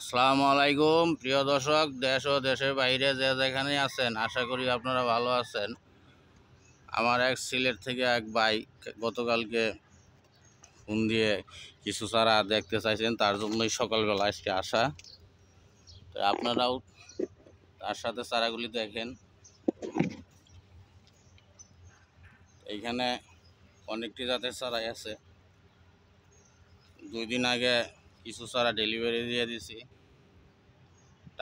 আসসালামু আলাইকুম প্রিয় দর্শক, দেশ ও দেশের বাইরে যে যেখানে আছেন, আশা করি আপনারা ভালো আছেন। আমার এক সিলেট থেকে এক ভাই গতকালকে ফোন দিয়ে কিছু চারা দেখতে চাইছেন, তার জন্যই সকালবেলা আজকে আসা। তো আপনারাও তার সাথে চারাগুলি দেখেন। এইখানে অনেকটি জাতের চারাই আছে। 2 দিন আগে কিছু চারা ডেলিভারি দিয়ে দিছি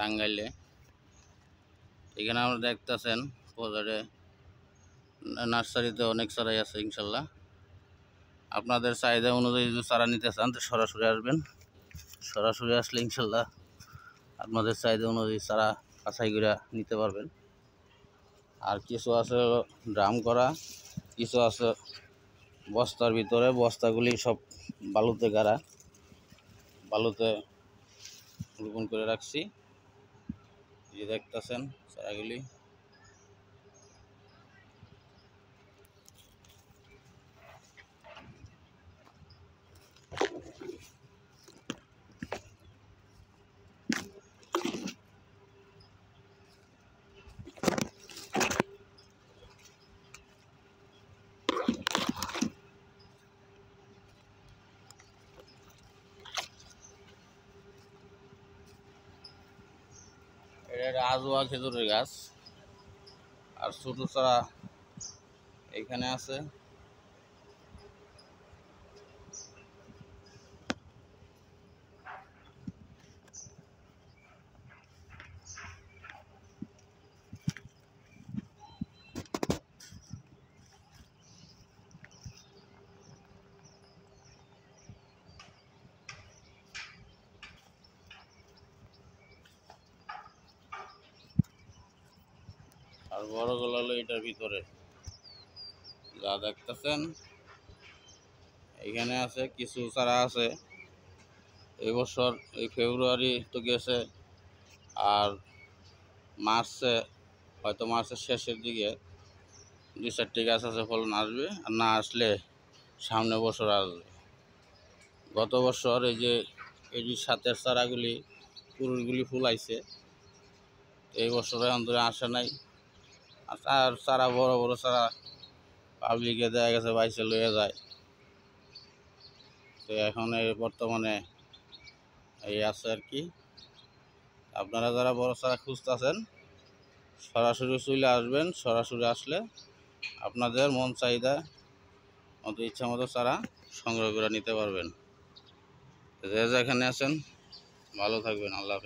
টাঙ্গাইলে। এখানে আমরা দেখতেছেন বাজারে নার্সারিতে অনেক চারাই আছে। ইনশাল্লাহ আপনাদের চাহিদা অনুযায়ী যদি চারা নিতে চান তো সরাসরি আসবেন। সরাসরি আসলে ইনশাল্লাহ আপনাদের চাহিদা অনুযায়ী চারা বাছাই করে নিতে পারবেন। আর কিছু আছে ড্রাম করা, কিছু আছে বস্তার ভিতরে। বস্তাগুলি সব বালুতে গাড়া, বালুতে রোপণ করে রাখছি। এই দেখতেছেন চারাগুলি। এটা আজোয়া খেজুরের গাছ। আর ছোট চারা এখানে আছে। আর বড়গুলো হলো এটার ভিতরে যা দেখতেছেন। এখানে আছে কিছু চারা আছে। এবছর এই ফেব্রুয়ারি তো গেছে, আর মার্চে হয়তো মার্চের শেষের দিকে 2-4টি গাছ আছে ফলন আসবে। আর না আসলে সামনে বছর আসবে। গত বছর এই যে সাতের চারাগুলি পুরুষগুলি ফুলাইছে, এই বছরে অন্তরে আসে নাই। আর চারা বড় বড় চারা পাবলিকে দেখা গেছে বাইসে লয়ে যায়। তো এখন এই বর্তমানে এই আছে আর কি। আপনারা যারা বড় চারা খুঁজতেছেন সরাসরি চলে আসবেন। সরাসরি আসলে আপনাদের মন চাহিদা মতো ইচ্ছা মতো চারা সংগ্রহ করে নিতে পারবেন। যে যেখানে আছেন ভালো থাকবেন। আল্লাহ হাফেজ।